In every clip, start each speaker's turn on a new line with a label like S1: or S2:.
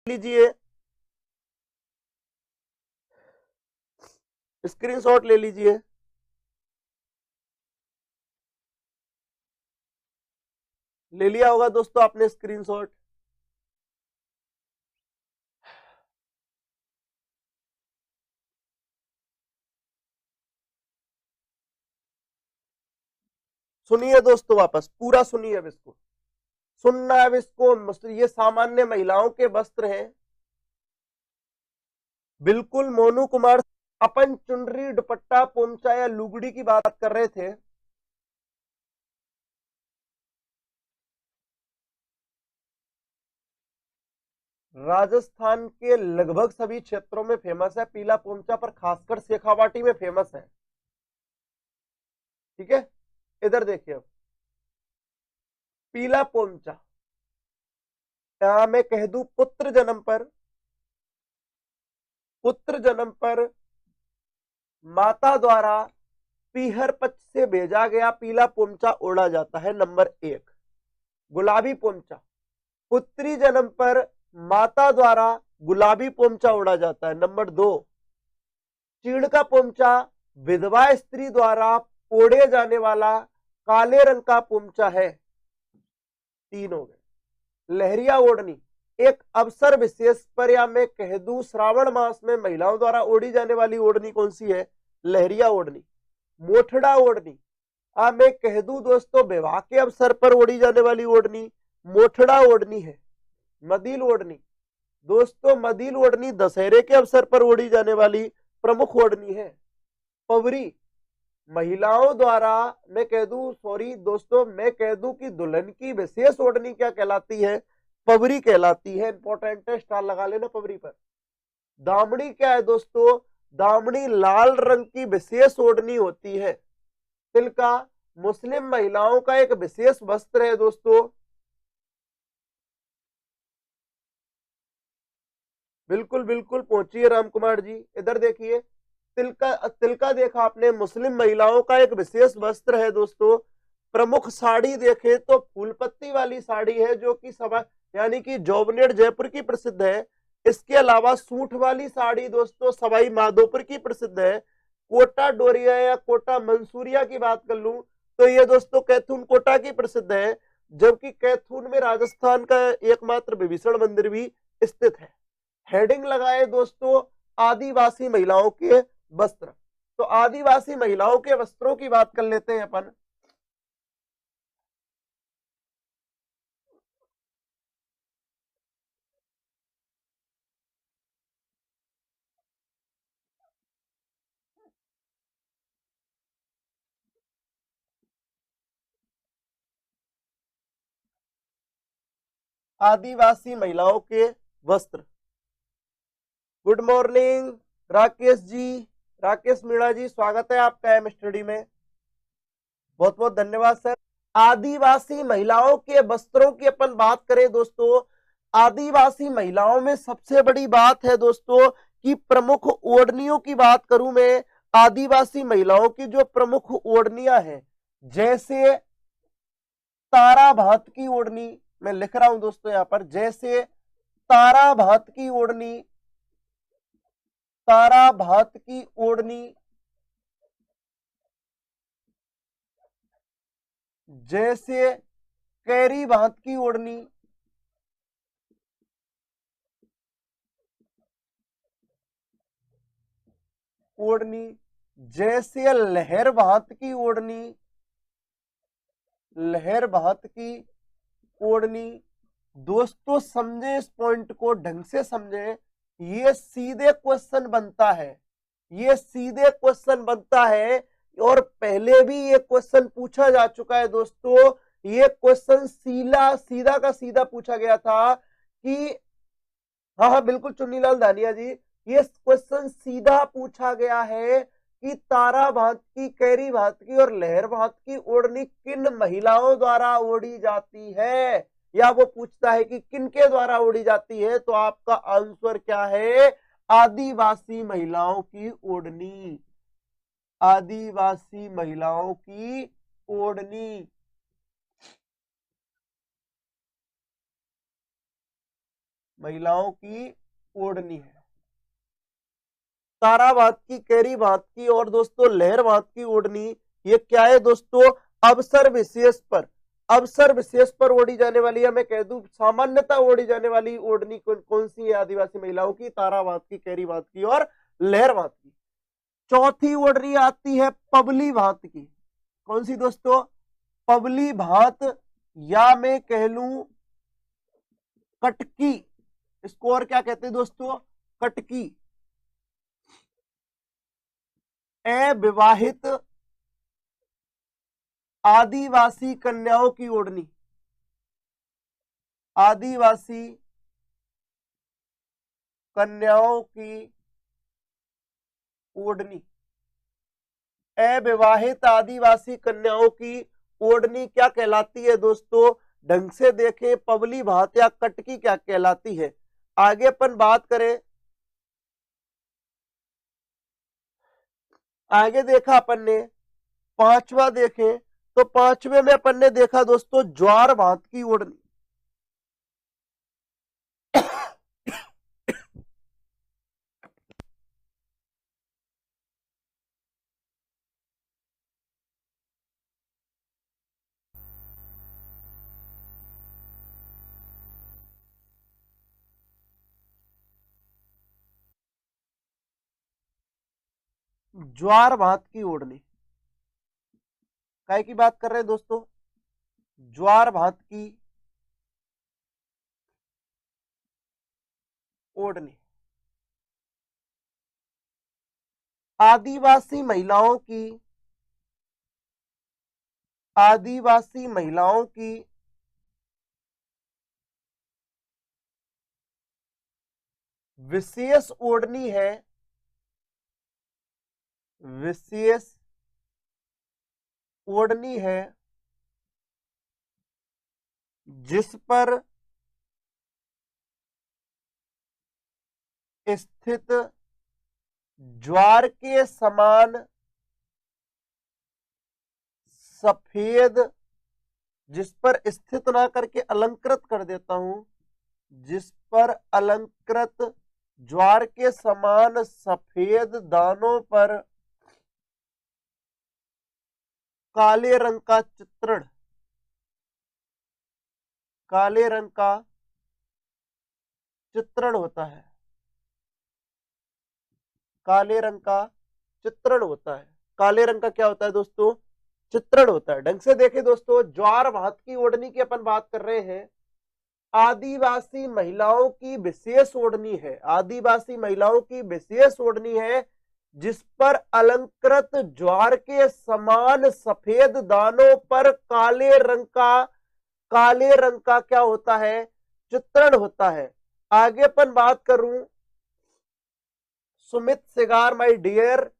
S1: लीजिए, स्क्रीनशॉट ले लीजिए। ले लिया होगा दोस्तों आपने स्क्रीनशॉट। सुनिए दोस्तों, वापस पूरा सुनिए अब इसको, सुनना है अब इसको। ये सामान्य महिलाओं के वस्त्र हैं, बिल्कुल मोनू कुमार। अपन चुनरी, दुपट्टा, पोंचा या लुगड़ी की बात कर रहे थे। राजस्थान के लगभग सभी क्षेत्रों में फेमस है पीला पोंचा, पर खासकर शेखावाटी में फेमस है। ठीक है, इधर देखिए अब पीला पोंचा। क्या मैं कह दूं, पुत्र जन्म पर माता द्वारा पीहर पक्ष से भेजा गया पीला पोंचा ओढ़ा जाता है। नंबर 1। गुलाबी पोंचा, पुत्री जन्म पर माता द्वारा गुलाबी पोंचा ओढ़ा जाता है। नंबर 2। चीड़ का पोंचा विधवा स्त्री द्वारा ओढ़े जाने वाला काले रंग का पोंचा है। 3 हो गए। लहरिया ओढ़नी, एक अवसर विशेष पर या मैं कह दूं श्रावण मास में महिलाओं द्वारा ओढ़ी जाने वाली ओढ़नी कौन सी है? लहरिया ओढ़नी। मोठड़ा ओढ़नी, मैं कह दूं दोस्तों विवाह के अवसर पर ओढ़ी जाने वाली ओढ़नी मोठड़ा ओढ़नी है। मदिल ओढ़नी, दोस्तों मदिल ओढ़नी दशहरे के अवसर पर ओढ़ी जाने वाली प्रमुख ओढ़नी है। पवरी, महिलाओं द्वारा मैं कह दूं कि दुल्हन की विशेष ओढ़नी क्या कहलाती है? पवरी कहलाती है। इंपॉर्टेंट है, स्टार लगा लेना पवरी पर। दामड़ी क्या है दोस्तों? दामड़ी लाल रंग की विशेष ओढ़नी होती है। तिलका मुस्लिम महिलाओं का एक विशेष वस्त्र है दोस्तों। बिल्कुल बिल्कुल पहुंचिए राम कुमार जी, इधर देखिए। तिलका देखा आपने, मुस्लिम महिलाओं का एक विशेष वस्त्र है दोस्तों। प्रमुख साड़ी देखें तो फूलपत्ती वाली साड़ी है, जो कि सभा यानी कि जोबनेट जयपुर की प्रसिद्ध है। इसके अलावा सूठ वाली साड़ी दोस्तों सवाई माधोपुर की प्रसिद्ध है। कोटा डोरिया या कोटा मंसूरिया की बात कर लूं तो ये दोस्तों कैथून कोटा की प्रसिद्ध है, जबकि कैथून में राजस्थान का एकमात्र विभीषण मंदिर भी स्थित है। हेडिंग लगाए दोस्तों आदिवासी महिलाओं के वस्त्र। तो आदिवासी महिलाओं के वस्त्रों की बात कर लेते हैं अपन। आदिवासी महिलाओं के वस्त्र। गुड मॉर्निंग राकेश जी, राकेश मीणा जी, स्वागत है आपका एम स्टडी में, बहुत बहुत धन्यवाद सर। आदिवासी महिलाओं के वस्त्रों की अपन बात करें दोस्तों, आदिवासी महिलाओं में सबसे बड़ी बात है दोस्तों कि प्रमुख ओढ़नियों की बात करूं मैं, आदिवासी महिलाओं की जो प्रमुख ओढ़नियां हैं, जैसे तारा भात की ओढ़नी, मैं लिख रहा हूं दोस्तों यहां पर, जैसे तारा भात की ओढ़नी, तारा भात की ओढ़नी, जैसे कैरी भात की ओढ़नी, ओढ़नी, जैसे लहर भात की ओढ़नी, लहर भात की ओढ़नी। दोस्तों समझे इस पॉइंट को, ढंग से समझे, ये सीधे क्वेश्चन बनता है, ये सीधे क्वेश्चन बनता है, और पहले भी ये क्वेश्चन पूछा जा चुका है दोस्तों। ये क्वेश्चन सीधा का सीधा पूछा गया था कि, हाँ हाँ बिल्कुल चुन्नीलाल दानिया जी, ये क्वेश्चन सीधा पूछा गया है कि तारा भात की, कैरी भात की और लहर भात की ओढ़नी किन महिलाओं द्वारा ओढ़ी जाती है, या वो पूछता है कि किनके द्वारा ओढ़ी जाती है, तो आपका आंसर क्या है? आदिवासी महिलाओं की ओढ़नी, आदिवासी महिलाओं की ओढ़नी। महिलाओं की ओढ़नी है। तारा भात की, कैरी भात की और दोस्तों लहर भात की ओढ़नी, ये क्या है दोस्तों? अवसर विशेष पर, अवसर विशेष पर ओढ़ी जाने वाली, या मैं कह दूं सामान्यतः ओढ़ी जाने वाली ओढ़नी कौन सी है आदिवासी महिलाओं की? तारा भात की, कैरी भात की और लहर भात की। चौथी ओढ़नी आती है पबली भात की। कौन सी दोस्तों? पबली भात, या मैं कह लूं कटकी। इसको और क्या कहते हैं दोस्तों? कटकी। अविवाहित आदिवासी कन्याओं की ओढ़नी, आदिवासी कन्याओं की ओढ़नी, अविवाहित आदिवासी कन्याओं की ओढ़नी क्या कहलाती है दोस्तों? ढंग से देखें, पबली भात या कटकी क्या कहलाती है? आगे अपन बात करें, आगे देखा अपन ने पांचवा देखें तो पांचवे में अपन ने देखा दोस्तों ज्वार भात की ओढ़नी। ज्वार भात की ओढ़नी, काय की बात कर रहे हैं दोस्तों? ज्वार भात की ओढ़नी। आदिवासी महिलाओं की, आदिवासी महिलाओं की विशेष ओढ़नी है, विशेष ओढ़नी है जिस पर स्थित ज्वार के समान सफेद, जिस पर स्थित ना करके अलंकृत कर देता हूं, जिस पर अलंकृत ज्वार के समान सफेद दानों पर काले रंग का चित्रण, काले रंग का चित्रण होता है, काले रंग का चित्रण होता है। काले रंग का क्या होता है दोस्तों? चित्रण होता है। ढंग से देखें दोस्तों, ज्वार भात की ओढ़नी की अपन बात कर रहे हैं, आदिवासी महिलाओं की विशेष ओढ़नी है, आदिवासी महिलाओं की विशेष ओढ़नी है जिस पर अलंकृत ज्वार के समान सफेद दानों पर काले रंग का क्या होता है? चित्रण होता है। आगे अपन बात करूं, सुमित सिगार माय डियर,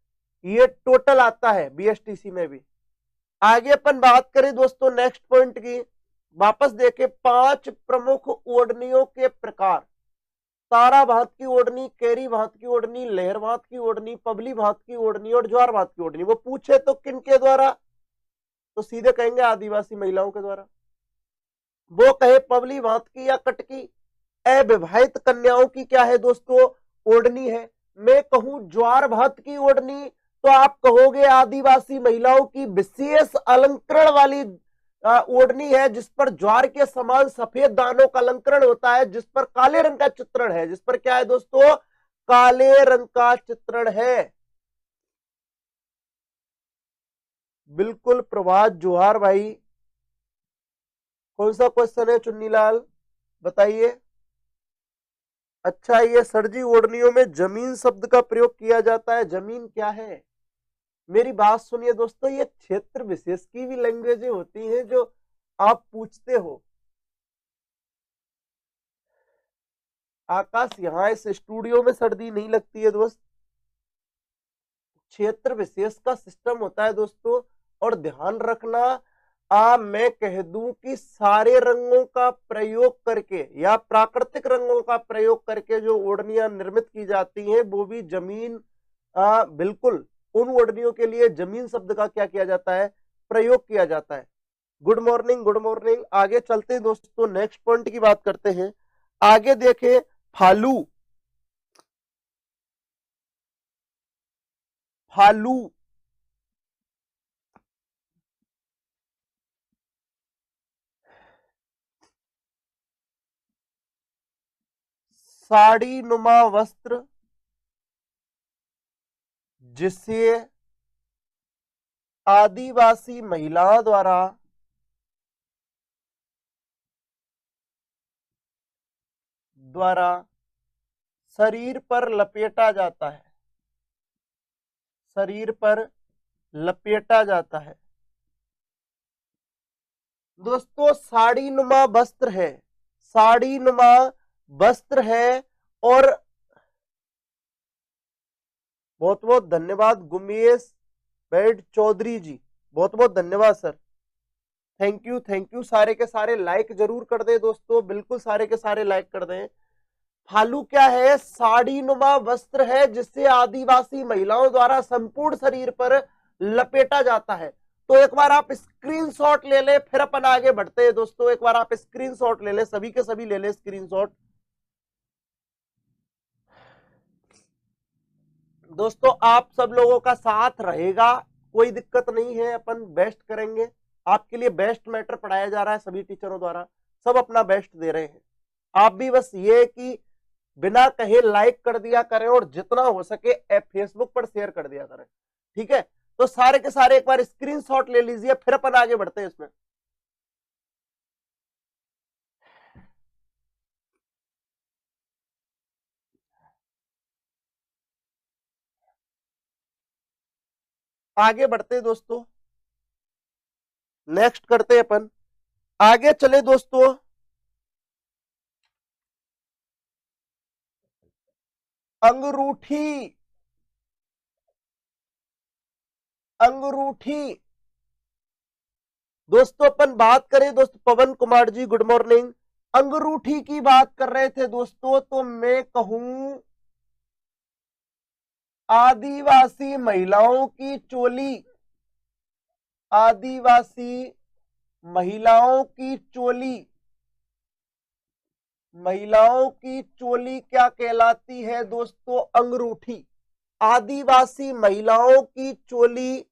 S1: ये टोटल आता है बीएसटीसी में भी। आगे अपन बात करें दोस्तों नेक्स्ट पॉइंट की, वापस देखें 5 प्रमुख ओढ़नियों के प्रकार। तारा भात की ओढ़नी, कैरी भात की ओढ़नी, लहर भात की ओढ़नी, पबली भात की ओढ़नी और ज्वार भात की ओढ़नी। वो पूछे तो किन के द्वारा? तो सीधे कहेंगे आदिवासी महिलाओं के द्वारा। वो कहे पबली भात की या कटकी, अविवाहित कन्याओं की क्या है दोस्तों? ओढ़नी है। मैं कहूं ज्वार भात की ओढ़नी तो आप कहोगे आदिवासी महिलाओं की विशेष अलंकरण वाली ओढ़नी है जिस पर ज्वार के समान सफेद दानों का अलंकरण होता है, जिस पर काले रंग का चित्रण है, जिस पर क्या है दोस्तों? काले रंग का चित्रण है। बिल्कुल प्रभात जोहार भाई। कौन सा क्वेश्चन है चुन्नीलाल, बताइए। अच्छा, ये सरजी ओढ़नियों में जमीन शब्द का प्रयोग किया जाता है। जमीन क्या है? मेरी बात सुनिए दोस्तों, ये क्षेत्र विशेष की भी लैंग्वेजें होती हैं जो आप पूछते हो। आकाश, यहां इस स्टूडियो में सर्दी नहीं लगती है दोस्त, क्षेत्र विशेष का सिस्टम होता है दोस्तों। और ध्यान रखना, मैं कह दूं कि सारे रंगों का प्रयोग करके या प्राकृतिक रंगों का प्रयोग करके जो ओढ़नियां निर्मित की जाती हैं वो भी जमीन, बिल्कुल उन ओढ़नियों के लिए जमीन शब्द का क्या किया जाता है? प्रयोग किया जाता है। Good morning, good morning. आगे चलते हैं दोस्तों, नेक्स्ट पॉइंट की बात करते हैं। आगे देखें फालू, फालू, साड़ी नुमा वस्त्र जिसे आदिवासी महिलाओं द्वारा शरीर पर लपेटा जाता है, शरीर पर लपेटा जाता है। दोस्तों साड़ी नुमा वस्त्र है, साड़ी नुमा वस्त्र है। और बहुत बहुत धन्यवाद गुमेश बैड चौधरी जी, बहुत बहुत धन्यवाद सर, थैंक यू। सारे के सारे लाइक जरूर कर दें दोस्तों, बिल्कुल सारे के सारे लाइक कर दें। फालू क्या है? साड़ी नुमा वस्त्र है जिससे आदिवासी महिलाओं द्वारा संपूर्ण शरीर पर लपेटा जाता है। तो एक बार आप स्क्रीनशॉट ले ले, फिर अपन आगे बढ़ते हैं दोस्तों। एक बार आप स्क्रीनशॉट ले ले, सभी के सभी ले ले स्क्रीनशॉट। दोस्तों आप सब लोगों का साथ रहेगा, कोई दिक्कत नहीं है, अपन बेस्ट करेंगे। आपके लिए बेस्ट मैटर पढ़ाया जा रहा है सभी टीचरों द्वारा, सब अपना बेस्ट दे रहे हैं। आप भी बस ये कि बिना कहे लाइक कर दिया करें और जितना हो सके फेसबुक पर शेयर कर दिया करें, ठीक है। तो सारे के सारे एक बार स्क्रीनशॉट ले लीजिए, फिर अपन आगे बढ़ते हैं इसमें। आगे बढ़ते हैं दोस्तों, नेक्स्ट करते हैं अपन, आगे चले दोस्तों। अंगूठी, अंगूठी दोस्तों अपन बात करें दोस्तों, पवन कुमार जी गुड मॉर्निंग। अंगूठी की बात कर रहे थे दोस्तों, तो मैं कहूं आदिवासी महिलाओं की चोली, आदिवासी महिलाओं की चोली, महिलाओं की चोली क्या कहलाती है दोस्तों? अंगूठी। आदिवासी महिलाओं की चोली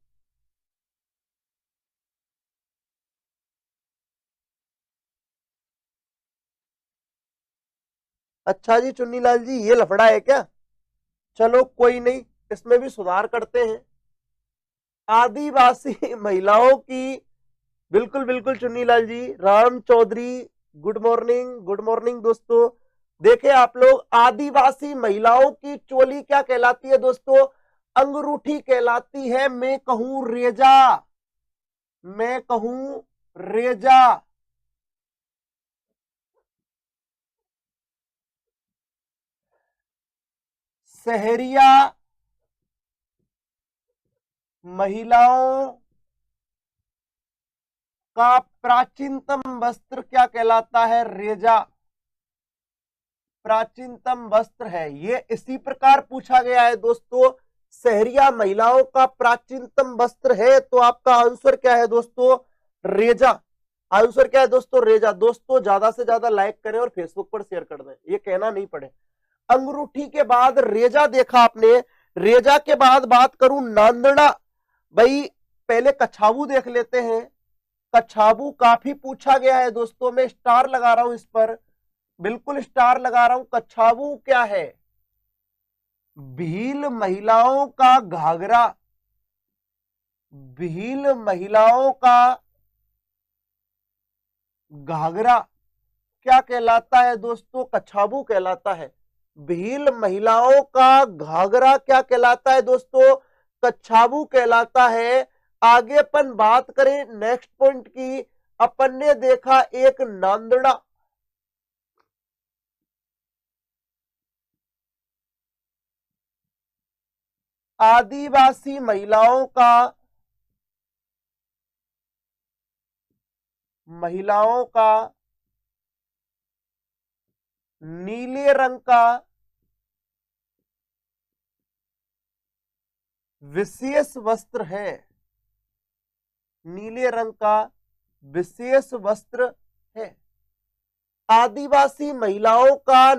S1: अच्छा जी चुन्नीलाल जी, ये लफड़ा है क्या? चलो कोई नहीं, इसमें भी सुधार करते हैं। आदिवासी महिलाओं की, बिल्कुल बिल्कुल चुन्नीलाल जी, राम चौधरी गुड मॉर्निंग दोस्तों। देखे आप लोग, आदिवासी महिलाओं की चोली क्या कहलाती है दोस्तों? अंगूठी कहलाती है। मैं कहूं रेजा, मैं कहूं रेजा। सहरिया महिलाओं का प्राचीनतम वस्त्र क्या कहलाता है? रेजा प्राचीनतम वस्त्र है। ये इसी प्रकार पूछा गया है दोस्तों, सहरिया महिलाओं का प्राचीनतम वस्त्र है। तो आपका आंसर क्या है दोस्तों? रेजा। आंसर क्या है दोस्तों? रेजा। दोस्तों ज्यादा से ज्यादा लाइक करें और फेसबुक पर शेयर कर दें, ये कहना नहीं पड़े। अंगूठी के बाद रेजा देखा आपने, रेजा के बाद बात करूं नांदड़ा। भाई पहले कछावू देख लेते हैं। कछावू काफी पूछा गया है दोस्तों, मैं स्टार लगा रहा हूं इस पर, बिल्कुल स्टार लगा रहा हूं। कछावू क्या है? भील महिलाओं का घाघरा, भील महिलाओं का घाघरा क्या कहलाता है दोस्तों? कछावू कहलाता है। भील महिलाओं का घाघरा क्या कहलाता है दोस्तों? कछावू कहलाता है। आगे अपन बात करें नेक्स्ट पॉइंट की, अपन ने देखा एक नांदड़ा, आदिवासी महिलाओं का, महिलाओं का नीले रंग का विशेष वस्त्र है, नीले रंग का विशेष वस्त्र है। आदिवासी महिलाओं का